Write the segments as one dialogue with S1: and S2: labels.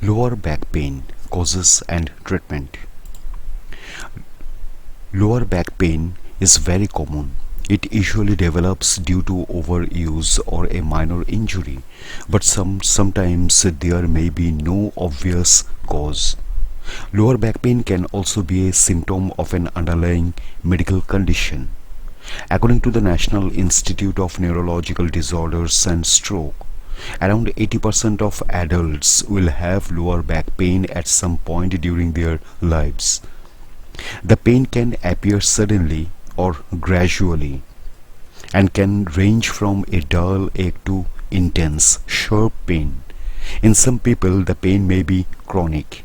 S1: Lower back pain causes and treatment. Lower back pain is very common. It usually develops due to overuse or a minor injury, but sometimes there may be no obvious cause. Lower back pain can also be a symptom of an underlying medical condition. According to the National Institute of Neurological Disorders and Stroke, around 80% of adults will have lower back pain at some point during their lives. The pain can appear suddenly or gradually and can range from a dull ache to intense, sharp pain. In some people, the pain may be chronic.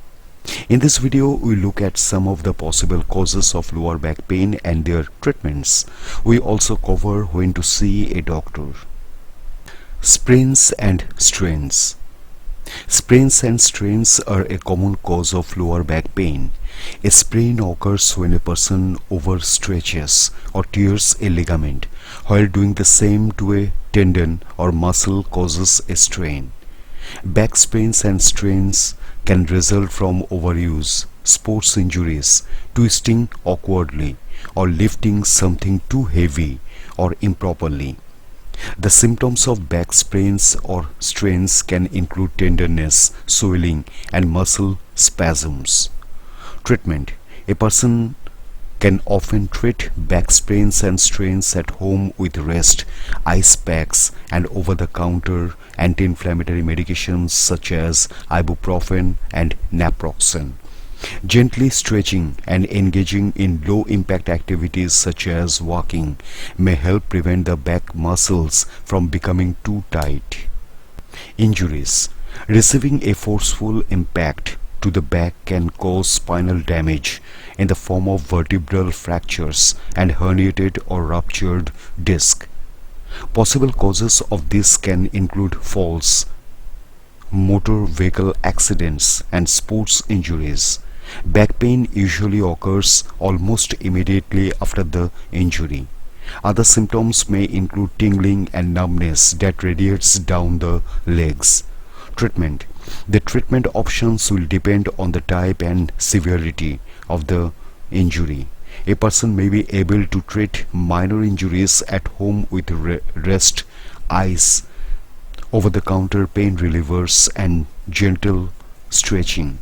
S1: In this video, we look at some of the possible causes of lower back pain and their treatments. We also cover when to see a doctor. Sprains and strains. Sprains and strains are a common cause of lower back pain. A sprain occurs when a person overstretches or tears a ligament, while doing the same to a tendon or muscle causes a strain. Back sprains and strains can result from overuse, sports injuries, twisting awkwardly, or lifting something too heavy or improperly. The symptoms of back sprains or strains can include tenderness, swelling, and muscle spasms. Treatment. A person can often treat back sprains and strains at home with rest, ice packs, and over-the-counter anti-inflammatory medications such as ibuprofen and naproxen. Gently stretching and engaging in low-impact activities such as walking may help prevent the back muscles from becoming too tight. Injuries. Receiving a forceful impact to the back can cause spinal damage in the form of vertebral fractures and herniated or ruptured disc. Possible causes of this can include falls, motor vehicle accidents, and sports injuries. Back pain usually occurs almost immediately after the injury. Other symptoms may include tingling and numbness that radiates down the legs. Treatment. The treatment options will depend on the type and severity of the injury. A person may be able to treat minor injuries at home with rest, ice, over-the-counter pain relievers, and gentle stretching.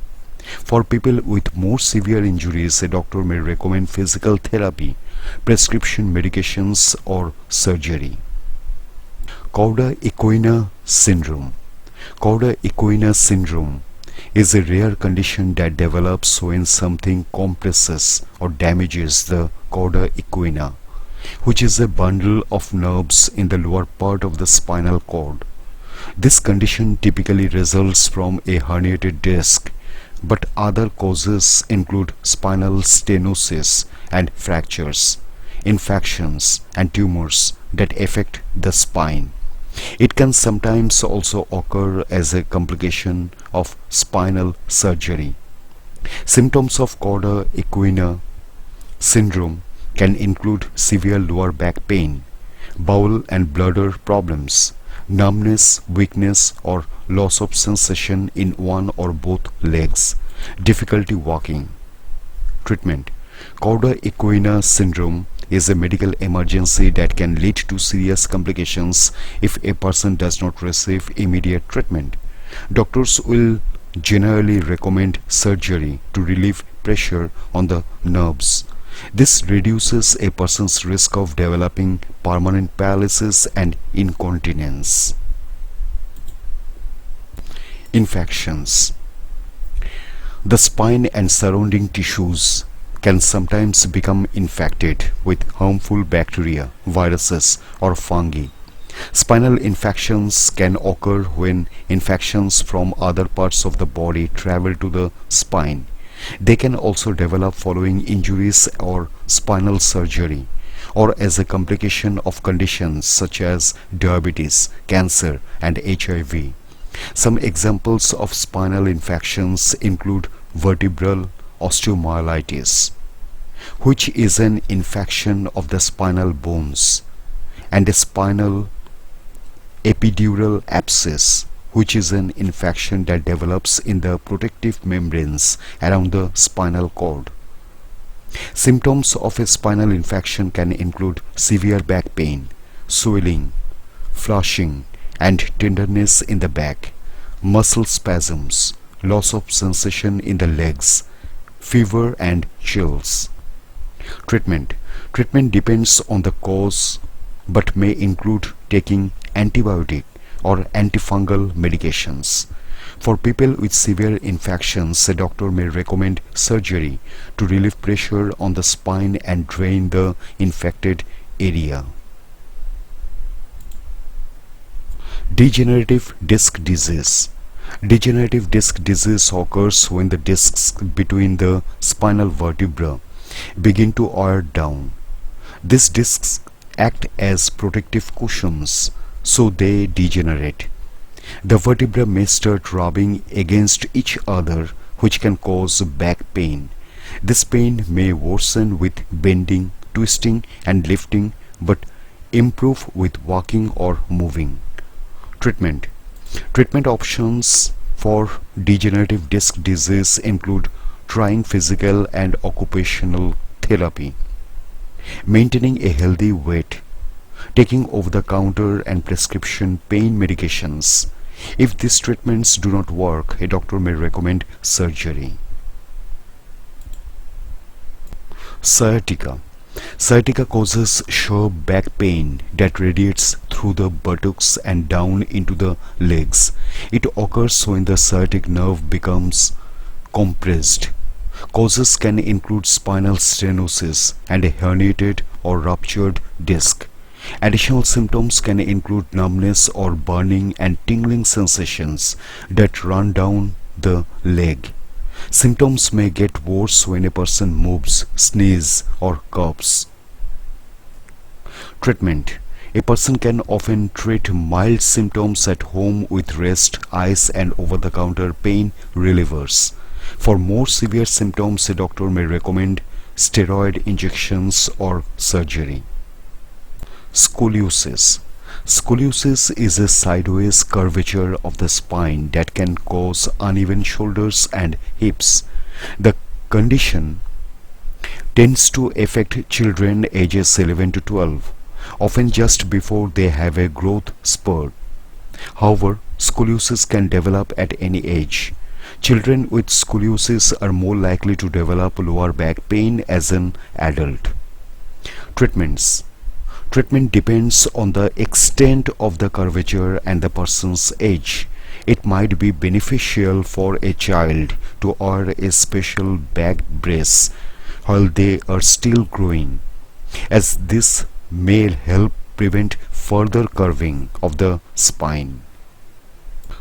S1: For people with more severe injuries, a doctor may recommend physical therapy, prescription medications, or surgery. Cauda equina syndrome. Cauda equina syndrome is a rare condition that develops when something compresses or damages the cauda equina, which is a bundle of nerves in the lower part of the spinal cord. This condition typically results from a herniated disc, but other causes include spinal stenosis and fractures, infections, and tumors that affect the spine. It can sometimes also occur as a complication of spinal surgery. Symptoms of cauda equina syndrome can include severe lower back pain, bowel and bladder problems, numbness, weakness, or loss of sensation in one or both legs, difficulty walking. Treatment. Cauda equina syndrome is a medical emergency that can lead to serious complications if a person does not receive immediate treatment. Doctors will generally recommend surgery to relieve pressure on the nerves. This reduces a person's risk of developing permanent paralysis and incontinence. Infections. The spine and surrounding tissues can sometimes become infected with harmful bacteria, viruses, or fungi. Spinal infections can occur when infections from other parts of the body travel to the spine. They can also develop following injuries or spinal surgery, or as a complication of conditions such as diabetes, cancer, and HIV. Some examples of spinal infections include vertebral osteomyelitis, which is an infection of the spinal bones, and a spinal epidural abscess, which is an infection that develops in the protective membranes around the spinal cord. Symptoms of a spinal infection can include severe back pain, swelling, flushing, and tenderness in the back, muscle spasms, loss of sensation in the legs, fever and chills. Treatment. Treatment depends on the cause but may include taking antibiotic or antifungal medications. For people with severe infections, a doctor may recommend surgery to relieve pressure on the spine and drain the infected area. Degenerative disc disease. Degenerative disc disease occurs when the discs between the spinal vertebrae begin to wear down. These discs act as protective cushions, so they degenerate. The vertebrae may start rubbing against each other, which can cause back pain. This pain may worsen with bending, twisting, and lifting, but improve with walking or moving. Treatment. Treatment options for degenerative disc disease include trying physical and occupational therapy, maintaining a healthy weight, taking over-the-counter and prescription pain medications. If these treatments do not work, a doctor may recommend surgery. Sciatica. Sciatica causes sharp back pain that radiates through the buttocks and down into the legs. It occurs when the sciatic nerve becomes compressed. Causes can include spinal stenosis and a herniated or ruptured disc. Additional symptoms can include numbness or burning and tingling sensations that run down the leg. Symptoms may get worse when a person moves, sneezes, or coughs. Treatment. A person can often treat mild symptoms at home with rest, ice, and over-the-counter pain relievers. For more severe symptoms, a doctor may recommend steroid injections or surgery. Scoliosis. Scoliosis is a sideways curvature of the spine that can cause uneven shoulders and hips. The condition tends to affect children ages 11 to 12, often just before they have a growth spurt. However, scoliosis can develop at any age. Children with scoliosis are more likely to develop lower back pain as an adult. Treatments. Treatment depends on the extent of the curvature and the person's age. It might be beneficial for a child to wear a special back brace while they are still growing, as this may help prevent further curving of the spine.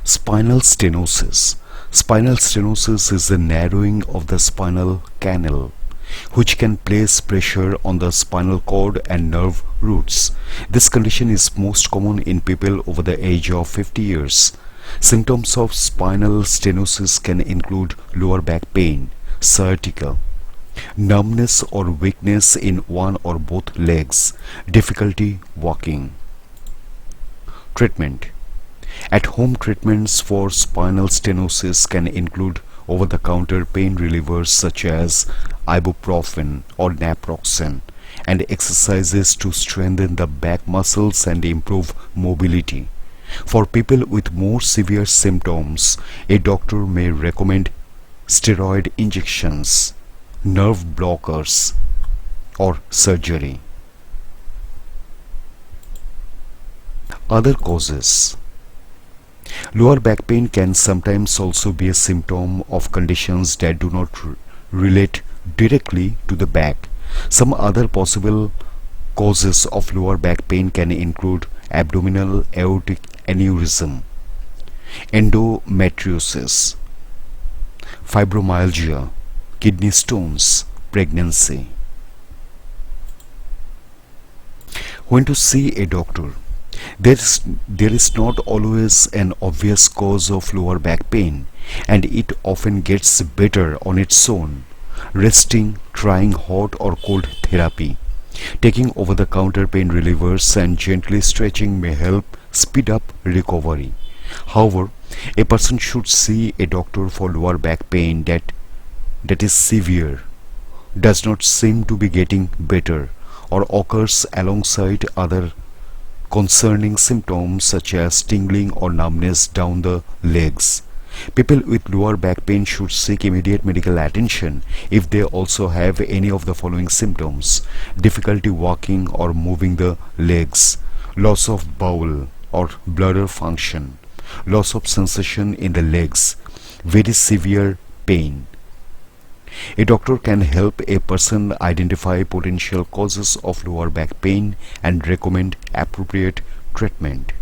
S1: Spinal stenosis. Spinal stenosis is the narrowing of the spinal canal, which can place pressure on the spinal cord and nerve roots. This condition is most common in people over the age of 50 years. Symptoms of spinal stenosis can include lower back pain, sciatica, numbness or weakness in one or both legs, difficulty walking. Treatment. At-home treatments for spinal stenosis can include over-the-counter pain relievers such as ibuprofen or naproxen, and exercises to strengthen the back muscles and improve mobility. For people with more severe symptoms, a doctor may recommend steroid injections, nerve blockers, or surgery. Other causes. Lower back pain can sometimes also be a symptom of conditions that do not relate directly to the back. Some other possible causes of lower back pain can include abdominal aortic aneurysm, endometriosis, fibromyalgia, kidney stones, pregnancy. When to see a doctor. There is not always an obvious cause of lower back pain, and it often gets better on its own. Resting, trying hot or cold therapy, taking over-the-counter pain relievers, and gently stretching may help speed up recovery. However, A person should see a doctor for lower back pain that is severe, does not seem to be getting better, or occurs alongside other concerning symptoms such as tingling or numbness down the legs. People with lower back pain should seek immediate medical attention if they also have any of the following symptoms: difficulty walking or moving the legs, loss of bowel or bladder function, loss of sensation in the legs, very severe pain. A doctor can help a person identify potential causes of lower back pain and recommend appropriate treatment.